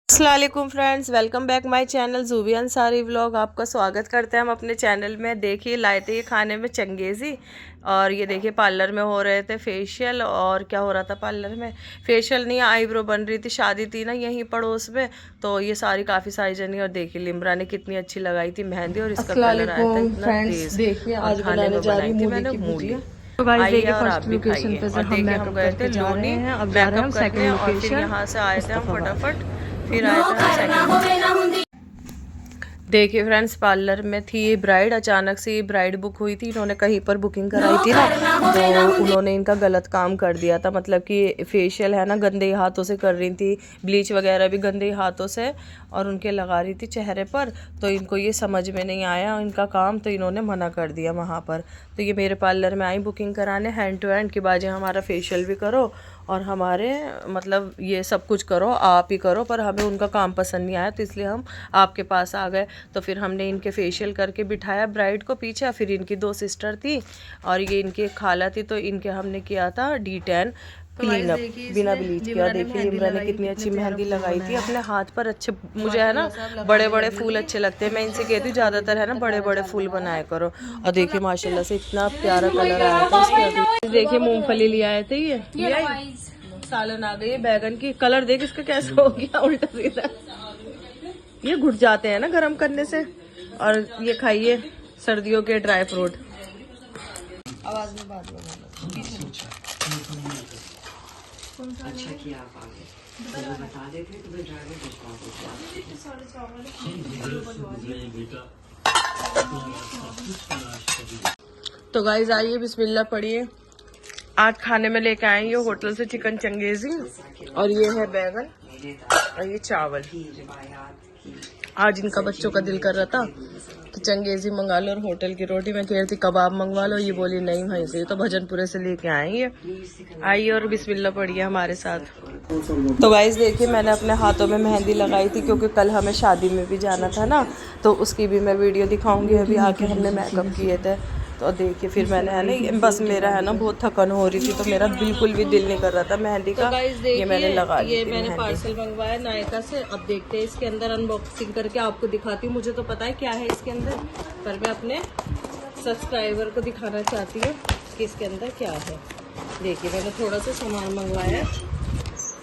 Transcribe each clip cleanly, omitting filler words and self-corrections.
अस्सलाम वालेकुम friends, welcome back my channel Zubi Ansari vlog. आपका स्वागत करते हैं हम अपने चैनल में। देखिए लाए थे ये खाने में चंगेज़ी, और ये देखिए पार्लर में हो रहे थे फेशियल। और क्या हो रहा था पार्लर में? फेशियल नहीं, आईब्रो बन रही थी। शादी थी ना यहीं पड़ोस में, तो ये काफ़ी सारी जनी। और देखिए लिमरा ने कितनी अच्छी लगाई थी मेहंदी, और इसका अस्सलाम कलर आया था वालेकुम इतना फ्रेंड्स, तेज़। देखिए और आज खाने बनाने में जा रही बनाई हूँ थी मूली मैंने की मूली। भुजिया। तो गाइस आइए देखिए और आप फर्स्ट भी लोकेशन खाइए। पे से और हम देखिए हम मेकअप गए थे करके जा रहे लूनी हैं। अब जा रहे हैं मेकअप हम करने, सेकंड और फिर लोकेशन यहाँ से आए थे हम मुस्तफाबाद। फटाफट। फिर आए थे हम सेकंड। देखिए फ्रेंड्स, पार्लर में थी ये ब्राइड। अचानक से ये ब्राइड बुक हुई थी, इन्होंने कहीं पर बुकिंग कराई थी ना, तो उन्होंने इनका गलत काम कर दिया था। मतलब कि फेशियल है ना गंदे हाथों से कर रही थी, ब्लीच वगैरह भी गंदे हाथों से और उनके लगा रही थी चेहरे पर। तो इनको ये समझ में नहीं आया इनका काम, तो इन्होंने मना कर दिया वहाँ पर। तो ये मेरे पार्लर में आई बुकिंग कराने, हैंड टू हैंड कि बाजी हमारा फेशियल भी करो और हमारे मतलब ये सब कुछ करो, आप ही करो। पर हमें उनका काम पसंद नहीं आया, तो इसलिए हम आपके पास आ गए। तो फिर हमने इनके फेशियल करके बिठाया ब्राइड को पीछे। फिर इनकी दो सिस्टर थी और ये इनकी एक खाला थी, तो इनके हमने किया था D10 क्लीन अप बिना ब्लीच किया। देखिए लिमरा ने कितनी अच्छी मेहंदी लगाई थी अपने हाथ पर। अच्छे मुझे है ना बड़े बड़े फूल अच्छे लगते हैं। मैं इनसे कहती हूँ ज़्यादातर है ना बड़े बड़े फूल बनाया करो। और देखिए माशाल्लाह से इतना प्यारा कलर आया था इसके। अभी देखिए मूंगफली ले आए थे, ये सालन आ गई है बैगन की। कलर देख इसका कैसा हो गया उल्टा सीधा। ये घुट जाते हैं ना गरम करने से। और ये खाइए सर्दियों के ड्राई फ्रूट। आवाज में बात अच्छा किया आप आगे तो बता देते तो मैं ड्राइवर तो गाइस आइए बिस्मिल्लाह पढ़िए। आज खाने में लेके आए ये होटल से चिकन चंगेजी, और ये है बैगन और ये चावल। आज इनका बच्चों का दिल कर रहा था कि चंगेजी मंगा लो और होटल की रोटी। मैं कह रही थी कबाब मंगवा लो, ये बोली नहीं भाई से तो भजनपुरे से लेके आएंगे। आइए और बिस्मिल्लाह पढ़िए हमारे साथ। तो गाइस देखिए मैंने अपने हाथों में मेहंदी लगाई थी, क्योंकि कल हमें शादी में भी जाना था ना, तो उसकी भी मैं वीडियो दिखाऊंगी। अभी आके हमने मेकअप किए थे, तो देखिए फिर मैंने है ना बस मेरा है ना बहुत थकन हो रही थी, तो मेरा बिल्कुल भी दिल नहीं कर रहा था मेहंदी का। ये मैंने लगा ली थी। मैंने पार्सल मंगवाया नायका से। अब देखते हैं इसके अंदर, अनबॉक्सिंग करके आपको दिखाती हूँ। मुझे तो पता है क्या है इसके अंदर, पर मैं अपने सब्सक्राइबर को दिखाना चाहती हूँ कि इसके अंदर क्या है। देखिए मैंने थोड़ा सा सामान मंगवाया।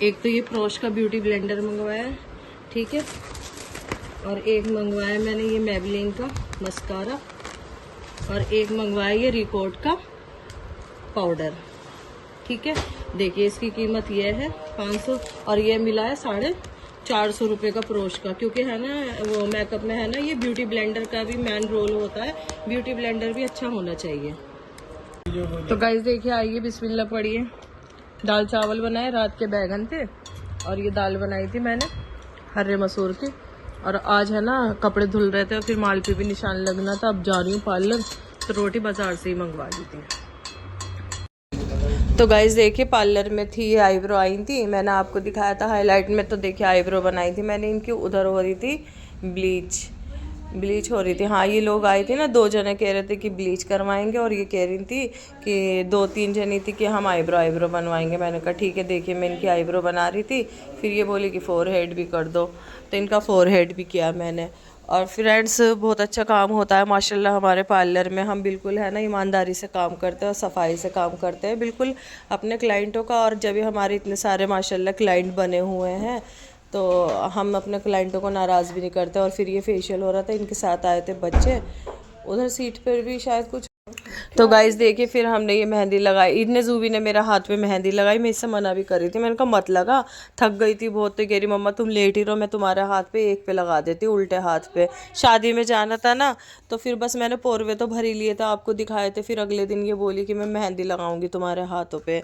एक तो ये फ्रोश का ब्यूटी ब्लेंडर मंगवाया है, ठीक है। और एक मंगवाया मैंने ये मेबलिन का मस्कारा, और एक मंगवाया ये रिकॉर्ड का पाउडर, ठीक है। देखिए इसकी कीमत ये है 500, और ये मिला है 450 रुपये का फ्रोश का। क्योंकि है ना वो मेकअप में है ना ये ब्यूटी ब्लेंडर का भी मेन रोल होता है, ब्यूटी ब्लेंडर भी अच्छा होना चाहिए। तो गाइस देखिए आइए बिस्मिल्लाह पढ़िए। दाल चावल बनाए, रात के बैगन थे, और ये दाल बनाई थी मैंने हरे मसूर की। और आज है ना कपड़े धुल रहे थे और फिर माल पे भी निशान लगना था। अब जा रही हूँ पार्लर, तो रोटी बाजार से ही मंगवा ली थी। तो गाइस देखिए पार्लर में थी ये आईब्रो आई थी, मैंने आपको दिखाया था हाईलाइट में। तो देखिए आईब्रो बनाई थी मैंने इनकी। उधर हो रही थी ब्लीच हो रही थी। हाँ ये लोग आए थे ना, दो जने कह रहे थे कि ब्लीच करवाएंगे, और ये कह रही थी कि दो तीन जनी थी कि हम आईब्रो बनवाएंगे। मैंने कहा ठीक है। देखिए मैं इनकी आईब्रो बना रही थी, फिर ये बोली कि फोरहेड भी कर दो, तो इनका फोरहेड भी किया मैंने। और फ्रेंड्स बहुत अच्छा काम होता है माशाल्लाह हमारे पार्लर में। हम बिल्कुल है ना ईमानदारी से काम करते हैं और सफाई से काम करते हैं बिल्कुल अपने क्लाइंटों का। और जब भी हमारे इतने सारे माशाल्लाह क्लाइंट बने हुए हैं, तो हम अपने क्लाइंटों को नाराज़ भी नहीं करते। और फिर ये फेशियल हो रहा था, इनके साथ आए थे बच्चे, उधर सीट पर भी शायद कुछ। तो गाइस देखिए फिर हमने ये मेहंदी लगाई। इतने जूबी ने मेरा हाथ पे मेहंदी लगाई, मैं इससे मना भी कर रही थी। मैंने कहा मत लगा, थक गई थी बहुत। तो कह रही मम्मा तुम लेट ही रहो, मैं तुम्हारे हाथ पे एक पे लगा देती हूँ उल्टे हाथ पे। शादी में जाना था ना, तो फिर बस मैंने पोरवे तो भर ही लिए थे, आपको दिखाए थे। फिर अगले दिन ये बोली कि मैं मेहंदी लगाऊंगी तुम्हारे हाथों पे।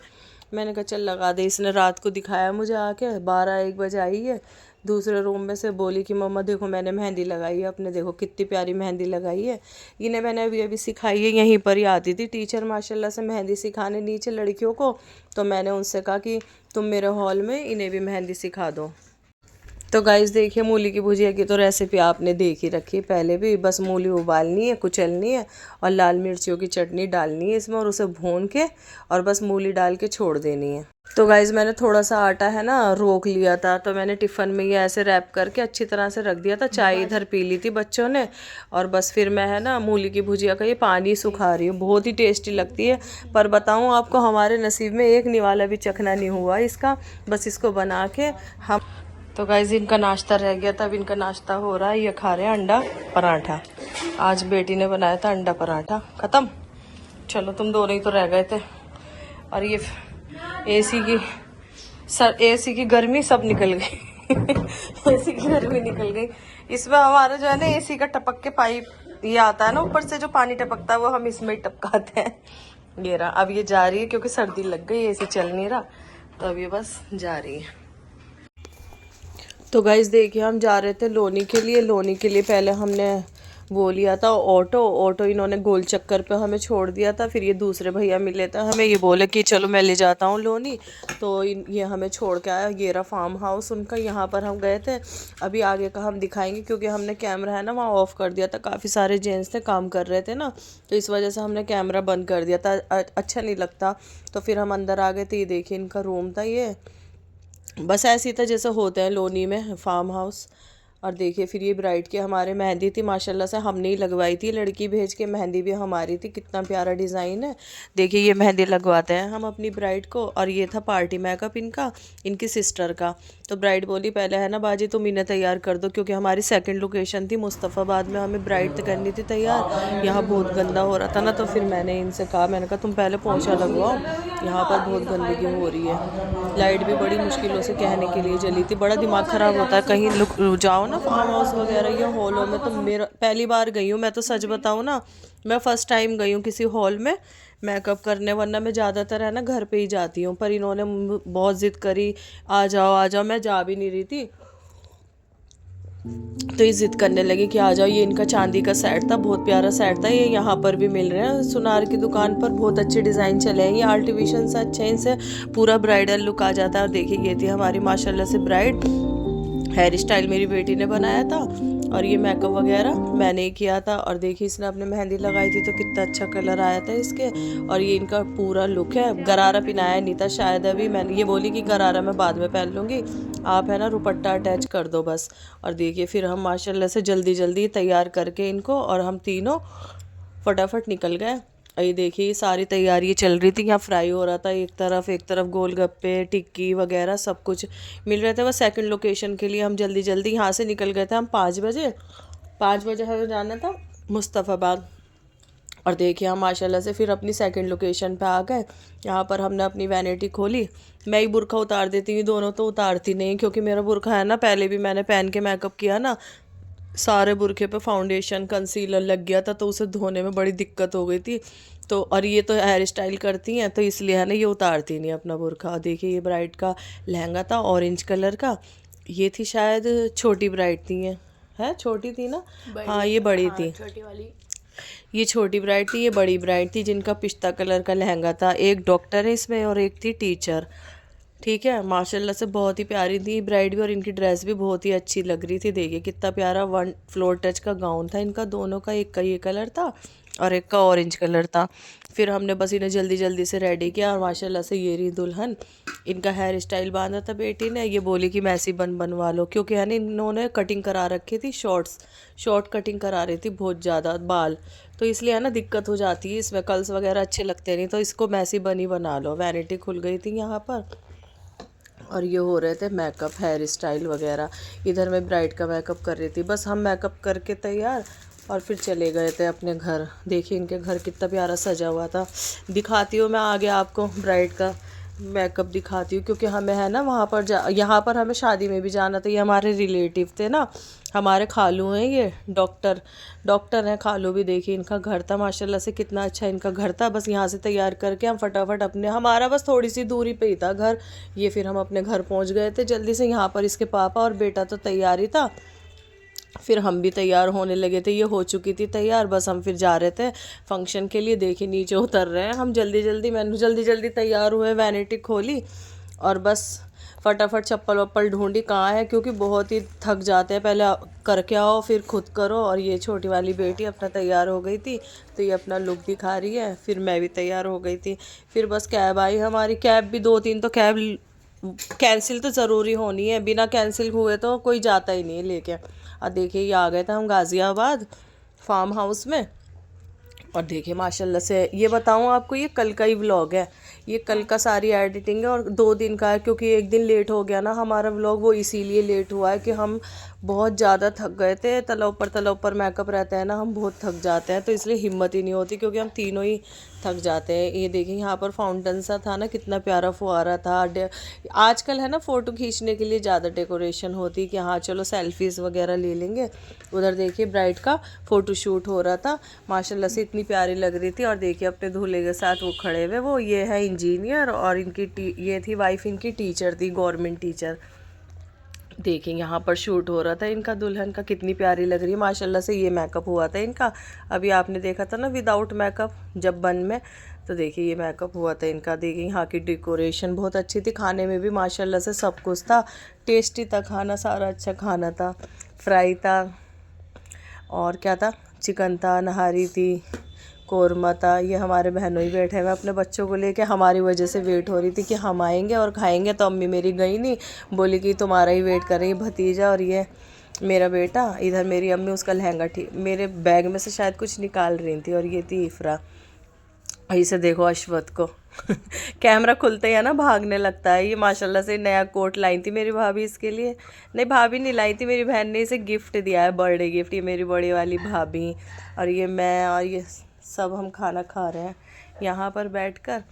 मैंने कहा चल लगा दे। इसने रात को दिखाया मुझे आके, 12-1 बजे आई है दूसरे रूम में से, बोली कि मम्मा देखो मैंने मेहंदी लगाई है अपने, देखो कितनी प्यारी मेहंदी लगाई है। इन्हें मैंने अभी अभी सिखाई है, यहीं पर ही आती थी टीचर माशाल्लाह से मेहंदी सिखाने नीचे लड़कियों को। तो मैंने उनसे कहा कि तुम मेरे हॉल में इन्हें भी मेहंदी सिखा दो। तो गाइस देखिए, मूली की भुजिया की तो रेसिपी आपने देख ही रखी पहले भी। बस मूली उबालनी है, कुचलनी है और लाल मिर्चियों की चटनी डालनी है इसमें और उसे भून के और बस मूली डाल के छोड़ देनी है। तो गाइस मैंने थोड़ा सा आटा है ना रोक लिया था, तो मैंने टिफ़िन में ये ऐसे रैप करके अच्छी तरह से रख दिया था। चाय इधर पी ली थी बच्चों ने और बस फिर मैं है ना मूली की भुजिया का ये पानी सुखा रही हूँ। बहुत ही टेस्टी लगती है, पर बताऊँ आपको, हमारे नसीब में एक निवाला भी चखना नहीं हुआ इसका। बस इसको बना के हम तो गाइस इनका नाश्ता रह गया था, अब इनका नाश्ता हो रहा है। ये खा रहे हैं अंडा पराठा। आज बेटी ने बनाया था अंडा पराठा। ख़त्म, चलो तुम दोनों ही तो रह गए थे। और ये एसी की गर्मी सब निकल गई एसी की गर्मी निकल गई। इसमें हमारा जो है ना एसी का टपक के पाइप ये आता है ना ऊपर से, जो पानी टपकता है वो हम इसमें ही टपकाते हैं। ये रहा, अब ये जा रही है क्योंकि सर्दी लग गई, एसी चल नहीं रहा, तो अब ये बस जा रही है। तो गाइस देखिए, हम जा रहे थे लोनी के लिए पहले हमने वो लिया था ऑटो इन्होंने गोल चक्कर पे हमें छोड़ दिया था। फिर ये दूसरे भैया मिले थे हमें, ये बोले कि चलो मैं ले जाता हूँ लोनी, तो ये हमें छोड़ के आया। ये रहा फार्म हाउस उनका, यहाँ पर हम गए थे। अभी आगे का हम दिखाएंगे क्योंकि हमने कैमरा है ना वहाँ ऑफ कर दिया था। काफ़ी सारे जेंट्स थे काम कर रहे थे ना, तो इस वजह से हमने कैमरा बंद कर दिया था, अच्छा नहीं लगता। तो फिर हम अंदर आ गए थे। ये देखिए इनका रूम था, ये बस ऐसे ही था जैसे होते हैं लोनी में फार्म हाउस। और देखिए फिर ये ब्राइड की हमारे मेहंदी थी, माशाल्लाह से हमने ही लगवाई थी, लड़की भेज के। मेहंदी भी हमारी थी, कितना प्यारा डिज़ाइन है। देखिए ये मेहंदी लगवाते हैं हम अपनी ब्राइड को। और ये था पार्टी मेकअप इनका, इनकी सिस्टर का। तो ब्राइड बोली पहले है ना बाजी तुम इन्हें तैयार कर दो, क्योंकि हमारी सेकंड लोकेशन थी मुस्तफ़ाबाद में, हमें ब्राइड करनी थी तैयार। यहाँ बहुत गंदा हो रहा था ना, तो फिर मैंने इनसे कहा, मैंने कहा तुम पहले पोंछा लगवाओ, यहाँ पर बहुत गंदगी हो रही है। लाइट भी बड़ी मुश्किलों से कहने के लिए जली थी। बड़ा दिमाग ख़राब होता है कहीं जाओ ना फार्म हाउस वगैरह या हॉलों में। तो मेरा पहली बार गई हूँ मैं, तो सच बताऊँ ना, मैं फ़र्स्ट टाइम गई हूँ किसी हॉल में मेकअप करने, वरना मैं ज़्यादातर है ना घर पे ही जाती हूँ। पर इन्होंने बहुत ज़िद करी, आ जाओ, मैं जा भी नहीं रही थी, तो ये ज़िद करने लगी कि आ जाओ। ये इनका चांदी का सेट था, बहुत प्यारा सेट था। ये यहाँ पर भी मिल रहे हैं सुनार की दुकान पर, बहुत अच्छे डिज़ाइन चले हैं। ये आर्टिफिशियल से अच्छे, इनसे पूरा ब्राइडल लुक आ जाता है। और देखिए ये थी हमारी माशाल्लाह से ब्राइड। हेयर स्टाइल मेरी बेटी ने बनाया था और ये मेकअप वगैरह मैंने ही किया था। और देखिए इसने अपने मेहंदी लगाई थी तो कितना अच्छा कलर आया था इसके। और ये इनका पूरा लुक है। गरारा पहनाया नहीं था शायद, अभी मैंने ये बोली कि गरारा मैं बाद में पहन लूँगी, आप है ना दुपट्टा अटैच कर दो बस। और देखिए फिर हम माशाल्लाह से जल्दी जल्दी तैयार करके इनको, और हम तीनों फटाफट निकल गए। ये देखिए ये सारी तैयारी चल रही थी, यहाँ फ्राई हो रहा था एक तरफ गोलगप्पे टिक्की वगैरह सब कुछ मिल रहे थे। बस सेकंड लोकेशन के लिए हम जल्दी जल्दी यहाँ से निकल गए थे। हम 5 बजे हमें जाना था मुस्तफ़ाबाद। और देखिए हम माशाल्लाह से फिर अपनी सेकंड लोकेशन पे आ गए। यहाँ पर हमने अपनी वैनिटी खोली। मैं ही बुर्का उतार देती हूँ, दोनों तो उतारती नहीं, क्योंकि मेरा बुर्का है ना पहले भी मैंने पहन के मेकअप किया ना, सारे बुरखे पे फाउंडेशन कंसीलर लग गया था, तो उसे धोने में बड़ी दिक्कत हो गई थी। तो और ये तो हेयर स्टाइल करती हैं, तो इसलिए है ना ये उतारती नहीं अपना बुरखा। देखिए ये ब्राइड का लहंगा था ऑरेंज कलर का। ये थी शायद छोटी ब्राइड थी, है छोटी थी ना, हाँ ये बड़ी थी, छोटी वाली ये छोटी ब्राइड थी, ये बड़ी ब्राइड थी जिनका पिस्ता कलर का लहंगा था। एक डॉक्टर है इसमें और एक थी टीचर। ठीक है, माशाल्लाह से बहुत ही प्यारी थी ब्राइड भी, और इनकी ड्रेस भी बहुत ही अच्छी लग रही थी। देखिए कितना प्यारा 1 फ्लोर टच का गाउन था इनका, दोनों का, एक का ये कलर था और एक का ऑरेंज कलर था। फिर हमने बस इन्हें जल्दी जल्दी से रेडी किया, और माशाल्लाह से ये रही दुल्हन। इनका हेयर स्टाइल बांधा था बेटी ने, ये बोली कि मैसी बनवा लो, क्योंकि है ना इन्होंने कटिंग करा रखी थी, शॉर्ट कटिंग करा रही थी बहुत ज़्यादा बाल, तो इसलिए है ना दिक्कत हो जाती है इसमें, कर्ल्स वगैरह अच्छे लगते नहीं, तो इसको मैसी बनी बना लो। वैनिटी खुल गई थी यहाँ पर। और ये हो रहे थे मेकअप हेयर स्टाइल वगैरह। इधर मैं ब्राइड का मेकअप कर रही थी। बस हम मेकअप करके तैयार और फिर चले गए थे अपने घर। देखिए इनके घर कितना प्यारा सजा हुआ था। दिखाती हूँ मैं आगे आपको डब्राइड का मेकअप दिखाती हूँ, क्योंकि हमें है ना वहाँ पर यहाँ पर हमें शादी में भी जाना था। ये हमारे रिलेटिव थे ना, हमारे खालू हैं, ये डॉक्टर हैं खालू भी। देखिए इनका घर था, माशाल्लाह से कितना अच्छा इनका घर था। बस यहाँ से तैयार करके हम फटाफट अपने, हमारा बस थोड़ी सी दूरी पे ही था घर ये, फिर हम अपने घर पहुँच गए थे जल्दी से। यहाँ पर इसके पापा और बेटा तो तैयार ही था, फिर हम भी तैयार होने लगे थे। ये हो चुकी थी तैयार, बस हम फिर जा रहे थे फंक्शन के लिए। देखिए नीचे उतर रहे हैं हम जल्दी जल्दी। मैंने जल्दी जल्दी तैयार हुए, वैनिटी खोली और बस फटाफट चप्पल वप्पल ढूंढी कहाँ है, क्योंकि बहुत ही थक जाते हैं, पहले करके आओ फिर खुद करो। और ये छोटी वाली बेटी अपना तैयार हो गई थी, तो ये अपना लुक दिखा रही है, फिर मैं भी तैयार हो गई थी। फिर बस कैब आई हमारी, कैब भी 2-3, तो कैब कैंसिल तो ज़रूरी होनी है, बिना कैंसिल हुए तो कोई जाता ही नहीं है लेके। और देखिए ये आ गए थे हम गाज़ियाबाद फार्म हाउस में। और देखिए माशाल्लाह से, ये बताऊँ आपको, ये कल का ही व्लॉग है, ये कल का सारी एडिटिंग है और 2 दिन का है, क्योंकि एक दिन लेट हो गया ना हमारा व्लॉग, वो इसीलिए लेट हुआ है कि हम बहुत ज़्यादा थक गए थे। तला ऊपर मेकअप रहता है ना, हम बहुत थक जाते हैं, तो इसलिए हिम्मत ही नहीं होती, क्योंकि हम तीनों ही थक जाते हैं। ये देखिए यहाँ पर फाउंटेन सा था ना, कितना प्यारा फुहारा था। आजकल है ना फ़ोटो खींचने के लिए ज़्यादा डेकोरेशन होती कि हाँ चलो सेल्फीज़ वगैरह ले लेंगे। उधर देखिए ब्राइड का फ़ोटो शूट हो रहा था, माशाल्लाह से इतनी प्यारी लग रही थी। और देखिए अपने दूल्हे के साथ वो खड़े हुए, वो ये है इंजीनियर, और इनकी ये थी वाइफ, इनकी टीचर थी, गवर्नमेंट टीचर। देखिए यहाँ पर शूट हो रहा था इनका, दुल्हन का कितनी प्यारी लग रही है माशाल्लाह से। ये मेकअप हुआ था इनका, अभी आपने देखा था ना विदाउट मेकअप जब बन में, तो देखिए ये मेकअप हुआ था इनका। देखिए यहाँ की डेकोरेशन बहुत अच्छी थी, खाने में भी माशाल्लाह से सब कुछ था, टेस्टी था खाना, सारा अच्छा खाना था। फ्राई था, और क्या था, चिकन था, नहारी थी, कौरमा था। ये हमारे बहनों ही बैठे हुए अपने बच्चों को लेके, हमारी वजह से वेट हो रही थी कि हम आएंगे और खाएंगे, तो अम्मी मेरी गई नहीं, बोली कि तुम्हारा ही वेट कर रही है भतीजा और ये मेरा बेटा। इधर मेरी अम्मी उसका लहंगा ठीक मेरे बैग में से शायद कुछ निकाल रही थी, और ये थी इफ़रा। इसे देखो अश्वत को कैमरा खुलते ही है ना भागने लगता है। ये माशाल्लाह से नया कोट लाई थी मेरी भाभी इसके लिए, नहीं भाभी नहीं लाई थी, मेरी बहन ने इसे गिफ्ट दिया है, बर्थडे गिफ्ट। ये मेरी बड़ी वाली भाभी और ये मैं, और ये सब हम खाना खा रहे हैं यहाँ पर बैठकर।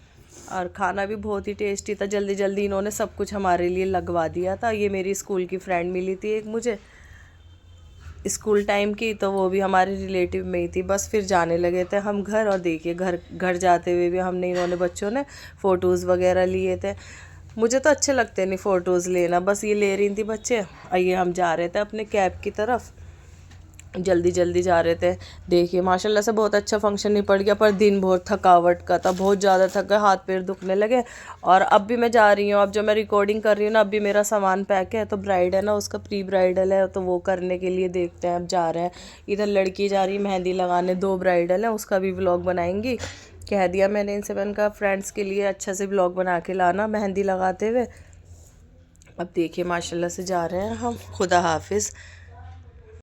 और खाना भी बहुत ही टेस्टी था, जल्दी जल्दी इन्होंने सब कुछ हमारे लिए लगवा दिया था। ये मेरी स्कूल की फ्रेंड मिली थी एक मुझे स्कूल टाइम की, तो वो भी हमारे रिलेटिव में ही थी। बस फिर जाने लगे थे हम घर, और देखिए घर जाते हुए भी हमने, इन्होंने बच्चों ने फ़ोटोज़ वगैरह लिए थे। मुझे तो अच्छे लगते नहीं फ़ोटोज़ लेना, बस ये ले रही थी बच्चे। और ये हम जा रहे थे अपने कैब की तरफ, जल्दी जल्दी जा रहे थे। देखिए माशाल्लाह से बहुत अच्छा फंक्शन निपट गया, पर दिन बहुत थकावट का था, बहुत ज़्यादा थक गए, हाथ पैर दुखने लगे। और अब भी मैं जा रही हूँ, अब जो मैं रिकॉर्डिंग कर रही हूँ ना, अब भी मेरा सामान पैक है, तो ब्राइड है ना उसका प्री ब्राइडल है, तो वो करने के लिए देखते हैं, अब जा रहे हैं। इधर लड़की जा रही है मेहंदी लगाने, 2 ब्राइडल है, उसका भी व्लॉग बनाएंगी। कह दिया मैंने इनसे, मैंने कहा फ्रेंड्स के लिए अच्छा से व्लॉग बना के लाना मेहंदी लगाते हुए। अब देखिए माशाल्लाह से जा रहे हैं हम। खुदा हाफिज़।